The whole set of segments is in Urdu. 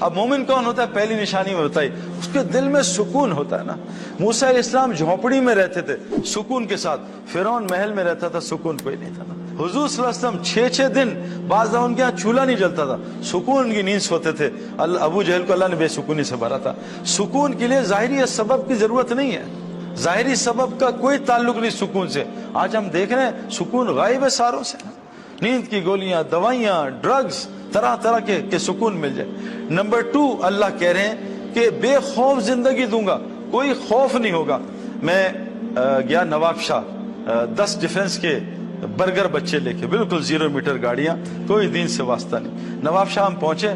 اب مومن کون ہوتا ہے؟ پہلی نشانی میں بتائی، اس کے دل میں سکون ہوتا ہے نا۔ موسیٰ علیہ السلام جھونپڑی میں رہتے تھے سکون کے ساتھ، فرعون محل میں رہتا تھا، سکون کوئی نہیں تھا نا۔ حضور صلی اللہ علیہ وسلم 6 دن بعض ان کے یہاں چولہا نہیں جلتا تھا، سکون کی نیند سوتے تھے۔ ابو جہل کو اللہ نے بے سکونی سے بھرا تھا۔ سکون کے لیے ظاہری سبب کی ضرورت نہیں ہے، ظاہری سبب کا کوئی تعلق نہیں سکون سے۔ آج ہم دیکھ رہے ہیں سکون غائب ہے ساروں سے، نیند کی گولیاں، دوائیاں، ڈرگز، طرح طرح کے سکون مل جائے۔ نمبر 2، اللہ کہہ رہے ہیں کہ بے خوف زندگی دوں گا، کوئی خوف نہیں ہوگا۔ میں گیا نواب شاہ، 10 ڈیفنس کے برگر بچے لے کے، بالکل 0 میٹر گاڑیاں، کوئی دین سے واسطہ نہیں۔ نواب شاہ ہم پہنچے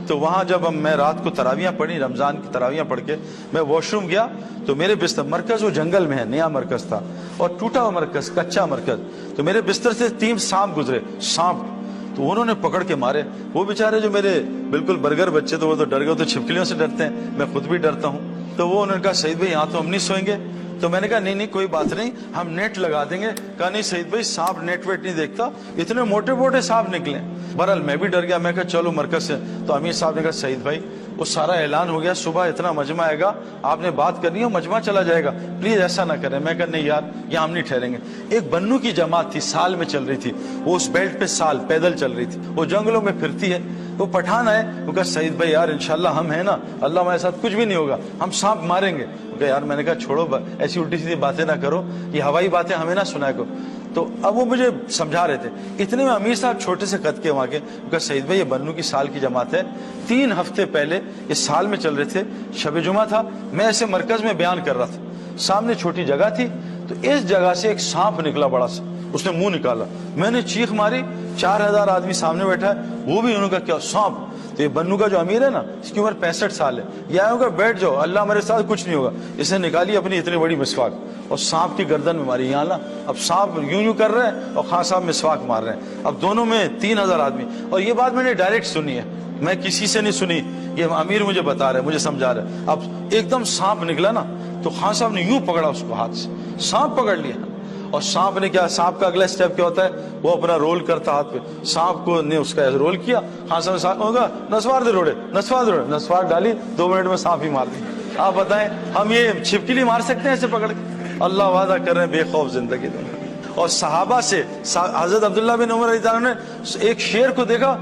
تو وہاں جب میں رات کو تراویاں پڑھی، رمضان کی تراویاں پڑھ کے میں واش روم گیا تو میرے بستر، مرکز وہ جنگل میں ہے، نیا مرکز تھا اور ٹوٹا ہوا مرکز، کچا مرکز، تو میرے بستر سے 3 سانپ گزرے، سانپ، تو انہوں نے پکڑ کے مارے۔ وہ بیچارے جو میرے بالکل برگر بچے تو وہ تو ڈر گئے، تو چھپکلیوں سے ڈرتے ہیں، میں خود بھی ڈرتا ہوں۔ تو وہ انہوں نے کہا سعید بھائی یہاں تو ہم نہیں سوئیں گے۔ تو میں نے کہا نہیں کوئی بات نہیں، ہم نیٹ لگا دیں گے۔ کہا نہیں سعید بھائی سانپ نیٹ ویٹ نہیں دیکھتا، اتنے موٹے موٹے سانپ نکلے۔ بہرحال میں بھی ڈر گیا، میں کہا چلو مرکز سے۔ تو امیر صاحب نے کہا سعید بھائی وہ سارا اعلان ہو گیا، صبح اتنا مجمع آئے گا، آپ نے بات کرنی ہے مجمع چلا جائے گا، پلیز ایسا نہ کریں۔ میں کہا نہیں یار یہاں ہم نہیں ٹھہریں گے۔ ایک بنو کی جماعت تھی، سال میں چل رہی تھی، وہ اس بیلٹ پہ سال پیدل چل رہی تھی، وہ جنگلوں میں پھرتی ہے۔ وہ پٹھان آئے، وہ کہا سعید بھائی یار انشاءاللہ ہم ہیں نا، اللہ ہمارے ساتھ کچھ بھی نہیں ہوگا، ہم سانپ ماریں گے۔ یار میں نے کہا چھوڑو ایسی الٹی سیدھی باتیں نہ کرو، یہ ہوائی باتیں ہمیں نہ سنایا کرو۔ تو اب وہ مجھے سمجھا رہے تھے، اتنے میں امیر صاحب چھوٹے سے قد کے وہاں کے، کہا سعید بھائی یہ بنو کی سال کی جماعت ہے، 3 ہفتے پہلے اس سال میں چل رہے تھے، شب جمعہ تھا، میں ایسے مرکز میں بیان کر رہا تھا، سامنے چھوٹی جگہ تھی، تو اس جگہ سے ایک سانپ نکلا بڑا سا، اس نے منہ نکالا، میں نے چیخ ماری، 4000 آدمی سامنے بیٹھا ہے، وہ بھی انہوں نے کہا کیا سانپ؟ تو یہ بنو کا جو امیر ہے نا، اس کی عمر 65 سال ہے، یہ آیا ہوگا بیٹھ جاؤ اللہ ہمارے ساتھ کچھ نہیں ہوگا۔ اس نے نکالی اپنی اتنی بڑی مسواک اور سانپ کی گردن میں ماری، یہاں نا اب سانپ یوں کر رہے ہیں اور خان صاحب مسواک مار رہے ہیں، اب دونوں میں 3000 آدمی۔ اور یہ بات میں نے ڈائریکٹ سنی ہے، میں کسی سے نہیں سنی، یہ امیر مجھے بتا رہے، مجھے سمجھا رہے۔ اب ایک دم سانپ نکلا نا تو خان صاحب نے یوں پکڑا اس کو ہاتھ سے، سانپ پکڑ لیا، اور سانپ نے کیا، سانپ کا اگلا سٹیپ کیا ہوتا ہے، وہ اپنا رول کرتا ہاتھ پہ، سانپ کو نے اس کا رول کیا، خان صاحب نے سانپ ہوگا نسوار دے روڑے، نسوار ڈالی، 2 منٹ میں سانپ ہی مار دی۔ آپ بتائیں ہم یہ چھپکلی مار سکتے ہیں ایسے پکڑ کے؟ اللہ وعدہ کر رہے ہیں بے خوف زندگی دیں گے۔ اور صحابہ سے حضرت عبداللہ بن عمر رضی اللہ عنہ نے ایک شیر کو دیکھا،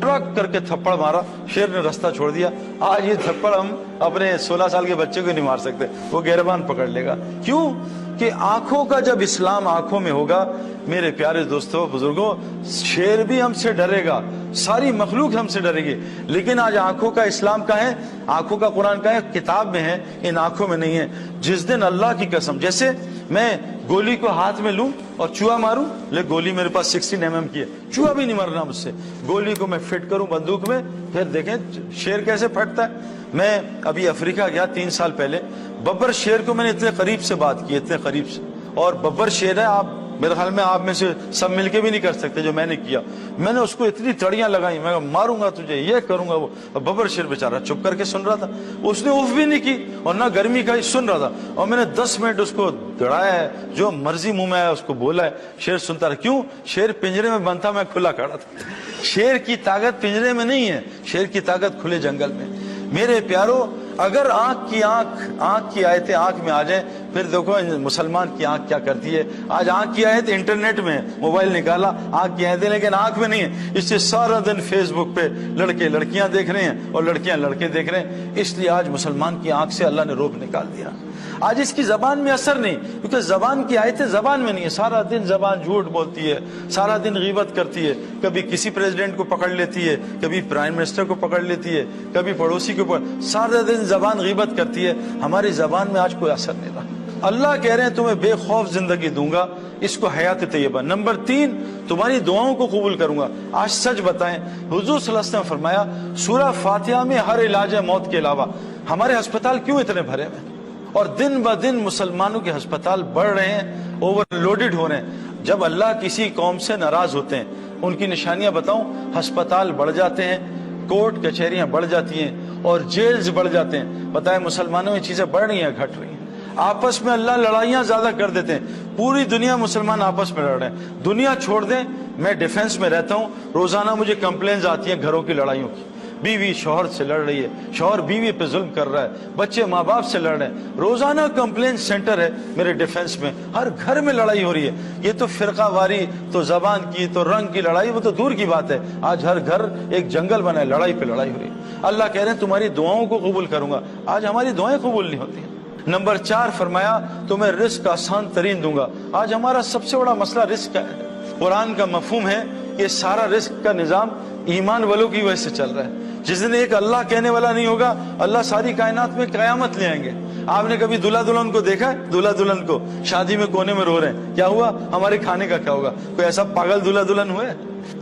ٹرک کر کے تھپڑ مارا، شیر نے رستہ چھوڑ دیا۔ آج یہ تھپڑ ہم اپنے 16 سال کے بچے کو نہیں مار سکتے، وہ گہربان پکڑ لے گا۔ کیوں کہ آنکھوں کا جب اسلام آنکھوں میں ہوگا، میرے پیارے دوستو بزرگوں، شیر بھی ہم سے ڈرے گا، ساری مخلوق ہم سے ڈرے گی، لیکن آج آنکھوں کا اسلام کا ہے، آنکھوں کا قرآن کا ہے، کتاب میں ہے، ان آنکھوں میں نہیں ہے۔ جس دن اللہ کی قسم، جیسے میں گولی کو ہاتھ میں لوں اور چوہا ماروں، لیکن گولی میرے پاس 16 mm کی ہے، چوہا بھی نہیں مرنا مجھ سے، گولی کو میں فٹ کروں بندوق میں، پھر دیکھیں شیر کیسے پھٹتا ہے۔ میں ابھی افریقہ گیا 3 سال پہلے، ببر شیر کو میں نے اتنے قریب سے بات کی، اتنے قریب سے، اور ببر شیر ہے، آپ میرے خیال میں آپ میں سے سب مل کے بھی نہیں کر سکتے جو میں نے کیا۔ میں نے اس کو اتنی تڑیاں لگائی، میں ماروں گا تجھے، یہ کروں گا وہ، ببر شیر بیچارہ چپ کر کے سن رہا تھا، اس نے اف بھی نہیں کی اور نہ گرمی کا، سن رہا تھا، اور میں نے 10 منٹ اس کو دڑایا ہے، جو مرضی منہ میں آیا اس کو بولا ہے، شیر سنتا رہا۔ کیوں؟ شیر پنجرے میں بند تھا، میں کھلا کھڑا تھا۔ شیر کی طاقت پنجرے میں نہیں ہے، شیر کی طاقت کھلے جنگل میں۔ میرے پیارو، اگر آنکھ کی آیتیں آنکھ میں آ جائیں، پھر دیکھو مسلمان کی آنکھ کیا کرتی ہے۔ آج آنکھ کی آیت انٹرنیٹ میں ہے، موبائل نکالا، آنکھ کی آیتیں، لیکن آنکھ میں نہیں ہے، اس سے سارا دن فیس بک پہ لڑکے لڑکیاں دیکھ رہے ہیں اور لڑکیاں لڑکے دیکھ رہے ہیں۔ اس لیے آج مسلمان کی آنکھ سے اللہ نے روب نکال دیا۔ آج اس کی زبان میں اثر نہیں، کیونکہ زبان کی آیتیں زبان میں نہیں ہے، سارا دن زبان جھوٹ بولتی ہے، سارا دن غیبت کرتی ہے، کبھی کسی پریزیڈنٹ کو پکڑ لیتی ہے، کبھی پرائم منسٹر کو پکڑ لیتی ہے، کبھی پڑوسی کو سارا دن زبان غیبت کرتی ہے۔ ہماری زبان میں آج کوئی اثر نہیں رہا۔ اللہ کہہ رہے ہیں تمہیں بے خوف زندگی دوں گا، اس کو حیات طیبہ۔ نمبر 3، تمہاری دعاؤں کو قبول کروں گا۔ آج سچ بتائیں، حضور صلی اللہ علیہ وسلم نے فرمایا سورہ فاتحہ میں ہر علاج ہے موت کے علاوہ۔ ہمارے ہسپتال کیوں اتنے بھرے ہوئے ہیں؟ اور دن بہ دن مسلمانوں کے ہسپتال بڑھ رہے ہیں، اوور لوڈڈ ہو رہے ہیں۔ جب اللہ کسی قوم سے ناراض ہوتے ہیں، ان کی نشانیاں بتاؤں، ہسپتال بڑھ جاتے ہیں، کورٹ کچہریاں بڑھ جاتی ہیں اور جیلز بڑھ جاتے ہیں۔ بتائیں مسلمانوں میں چیزیں بڑھ رہی ہیں گھٹ رہی ہیں؟ آپس میں اللہ لڑائیاں زیادہ کر دیتے ہیں، پوری دنیا مسلمان آپس میں لڑ رہے ہیں۔ دنیا چھوڑ دیں، میں ڈیفنس میں رہتا ہوں، روزانہ مجھے کمپلینز آتی ہیں گھروں کی لڑائیوں کی، بیوی شوہر سے لڑ رہی ہے، شوہر بیوی پہ ظلم کر رہا ہے، بچے ماں باپ سے لڑ رہے ہیں، روزانہ کمپلین سینٹر ہے میرے ڈیفنس میں، ہر گھر میں لڑائی ہو رہی ہے۔ یہ تو فرقہ واری، تو زبان کی، تو رنگ کی لڑائی، وہ تو دور کی بات ہے، آج ہر گھر ایک جنگل بنا ہے، لڑائی پہ لڑائی ہو رہی ہے۔ اللہ کہہ رہے ہیں تمہاری دعاؤں کو قبول کروں گا، آج ہماری دعائیں قبول نہیں ہوتی ہیں۔ نمبر 4 فرمایا تمہیں رزق آسان ترین دوں گا۔ آج ہمارا سب سے بڑا مسئلہ رزق کا ہے۔ قرآن کا مفہوم ہے کہ سارا رزق کا نظام ایمان والوں کی وجہ سے چل رہا ہے۔ جس دن ایک اللہ کہنے والا نہیں ہوگا، اللہ ساری کائنات میں قیامت لے آئیں گے۔ آپ نے کبھی دلہا دلہن کو دیکھا ہے؟ دلہا دلہن کو شادی میں کونے میں رو رہے ہیں، کیا ہوا؟ ہمارے کھانے کا کیا ہوگا؟ کوئی ایسا پاگل دلہا دلہن ہوئے؟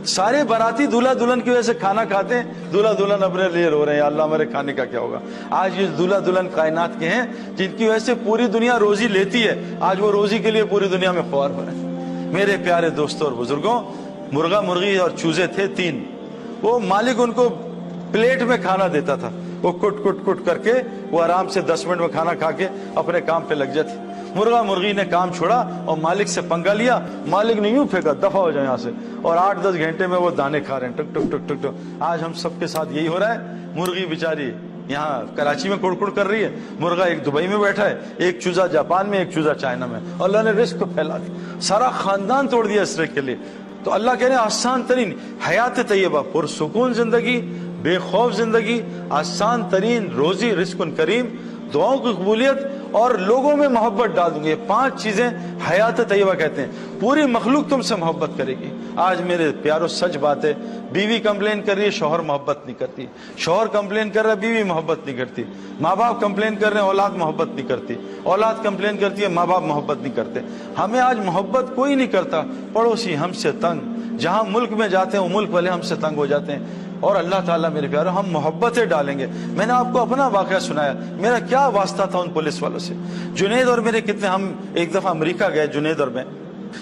سارے باراتی دلہا دلہن کی وجہ سے کھانا کھاتے ہیں، دلہا دلہن اپنے لیے رو رہے ہیں، یا اللہ ہمارے کھانے کا کیا ہوگا؟ آج یہ دلہا دلہن کائنات کے ہیں جن کی وجہ سے پوری دنیا روزی لیتی ہے، آج وہ روزی کے لیے پوری دنیا میں خوار ہو رہے ہیں۔ میرے پیارے دوستوں اور بزرگوں، مرغا مرغی اور چوزے تھے 3، وہ مالک ان کو پلیٹ میں کھانا دیتا تھا، وہ کٹ کٹ کٹ کر کے وہ آرام سے 10 منٹ میں کھانا کھا کے اپنے کام پہ لگ جاتے۔ مرغا مرغی نے کام چھوڑا اور مالک سے پنگا لیا، مالک نے یوں پھینکا دفع ہو جائے یہاں سے، اور 8-10 گھنٹے میں وہ دانے کھا رہے ہیں، ٹک ٹک ٹک ٹک ٹک۔ آج ہم سب کے ساتھ یہی ہو رہا ہے۔ مرغی بیچاری یہاں کراچی میں کڑکڑ کر رہی ہے، مرغا ایک دبئی میں بیٹھا ہے، ایک چوزا جاپان میں، ایک چوزا چائنا میں، اور اللہ نے رزق کو پھیلا دیا، سارا خاندان توڑ دیا اس رزق کے لیے۔ تو اللہ کہہ رہے ہیں آسان ترین حیات طیبہ، پرسکون زندگی، بے خوف زندگی، آسان ترین روزی، رزق کریم، دعاؤں کی قبولیت، اور لوگوں میں محبت ڈال دوں گے۔ یہ 5 چیزیں حیات طیبہ کہتے ہیں۔ پوری مخلوق تم سے محبت کرے گی۔ آج میرے پیاروں سچ بات ہے، بیوی کمپلین کر رہی ہے، شوہر محبت نہیں کرتی، شوہر کمپلین کر رہا ہے، بیوی محبت نہیں کرتی، ماں باپ کمپلین کر رہے ہیں، اولاد محبت نہیں کرتی، اولاد کمپلین کرتی ہے، ماں باپ محبت نہیں کرتے۔ ہمیں آج محبت کوئی نہیں کرتا، پڑوسی ہم سے تنگ، جہاں ملک میں جاتے ہیں وہ ملک والے ہم سے تنگ ہو جاتے ہیں۔ اور اللہ تعالیٰ میرے پیاروں ہم محبتیں ڈالیں گے۔ میں نے آپ کو اپنا واقعہ سنایا، میرا کیا واسطہ تھا ان پولیس والوں سے۔ جنید اور میرے کتنے، ہم ایک دفعہ امریکہ گئے، جنید اور میں،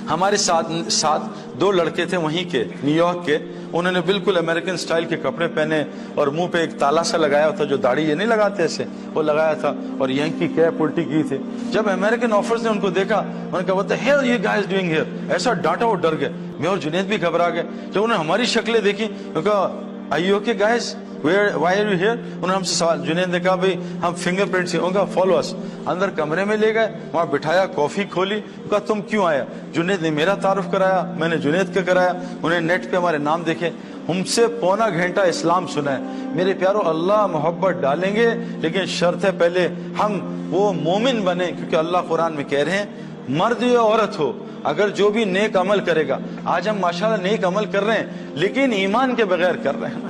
ہمارے ساتھ 2 لڑکے تھے وہیں کے، نیو یارک کے، انہوں نے بالکل امریکن سٹائل کے کپڑے پہنے اور منہ پہ ایک تالا سا لگایا تھا، جو داڑھی یہ نہیں لگاتے ایسے، وہ لگایا تھا، اور ینکی کیپ الٹی کی تھی۔ جب امریکن آفیسرز نے ان کو دیکھا، انہوں نے کہا what the hell you guys doing here؟ ایسا ڈانٹا، وہ ڈر گئے، میں اور جنید بھی گھبرا گئے۔ جب انہوں نے ہماری شکلیں دیکھی، انہوں نے کہا are you okay guys? Why are you here؟ انہوں نے ہم سے سوال، جنید نے کہا بھئی ہم فنگر پرنٹ سے، انہوں نے کہا follow us۔ اندر کمرے میں لے گئے، وہاں بٹھایا، کافی کھولی، کہا تم کیوں آیا؟ جنید نے میرا تعارف کرایا، میں نے جنید کا کرایا، انہیں نیٹ پہ ہمارے نام دیکھے، ہم سے پونا گھنٹہ اسلام سنا ہے۔ میرے پیارو اللہ محبت ڈالیں گے، لیکن شرط ہے پہلے ہم وہ مومن بنیں، کیونکہ اللہ قرآن میں کہہ رہے ہیں مرد یا عورت ہو، اگر جو بھی نیک عمل کرے گا، آج ہم ماشاءاللہ نیک عمل کر رہے ہیں لیکن ایمان کے بغیر کر رہے ہیں نا۔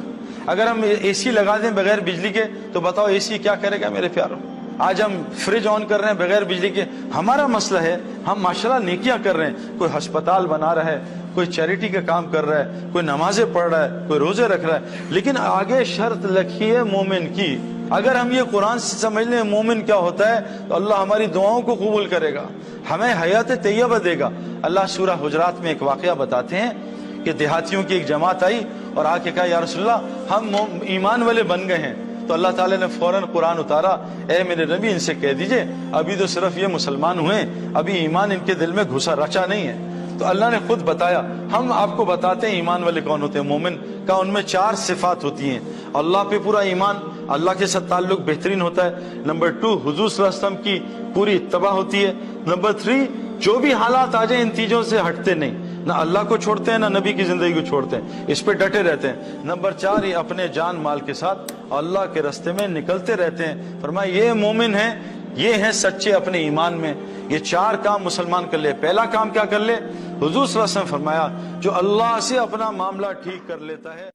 اگر ہم اے سی لگا دیں بغیر بجلی کے تو بتاؤ اے سی کیا کرے گا میرے پیاروں؟ آج ہم فریج آن کر رہے ہیں بغیر بجلی کے، ہمارا مسئلہ ہے ہم ماشاءاللہ نیکیاں کر رہے ہیں، کوئی ہسپتال بنا رہا ہے، کوئی چیریٹی کا کام کر رہا ہے، کوئی نمازیں پڑھ رہا ہے، کوئی روزے رکھ رہا ہے، لیکن آگے شرط لکھی ہے مومن کی۔ اگر ہم یہ قرآن سے سمجھ لیں مومن کیا ہوتا ہے تو اللہ ہماری دعاؤں کو قبول کرے گا، ہمیں حیات طیبہ دے گا۔ اللہ سورہ حجرات میں ایک واقعہ بتاتے ہیں کہ دیہاتیوں کی ایک جماعت آئی اور آ کے کہا یا رسول اللہ ہم ایمان والے بن گئے ہیں، تو اللہ تعالیٰ نے فوراً قرآن اتارا، اے میرے نبی ان سے کہہ دیجئے ابھی تو صرف یہ مسلمان ہوئے، ابھی ایمان ان کے دل میں گھسا رچا نہیں ہے۔ تو اللہ نے خود بتایا، ہم آپ کو بتاتے ہیں ایمان والے کون ہوتے ہیں۔ مومن کا ان میں 4 صفات ہوتی ہیں، اللہ پہ پورا ایمان، اللہ کے ساتھ تعلق بہترین ہوتا ہے۔ نمبر 2 حضور صلی اللہ علیہ وسلم کی پوری اتباع ہوتی ہے۔ نمبر 3 جو بھی حالات آ جائیں ان چیزوں سے ہٹتے نہیں، نہ اللہ کو چھوڑتے ہیں نہ نبی کی زندگی کو چھوڑتے ہیں، اس پہ ڈٹے رہتے ہیں۔ نمبر 4 یہ اپنے جان مال کے ساتھ اللہ کے راستے میں نکلتے رہتے ہیں۔ فرمایا یہ مومن ہیں، یہ ہیں سچے اپنے ایمان میں۔ یہ 4 کام مسلمان کر لے۔ پہلا کام کیا کر لے؟ حضور صلی اللہ علیہ وسلم فرمایا جو اللہ سے اپنا معاملہ ٹھیک کر لیتا ہے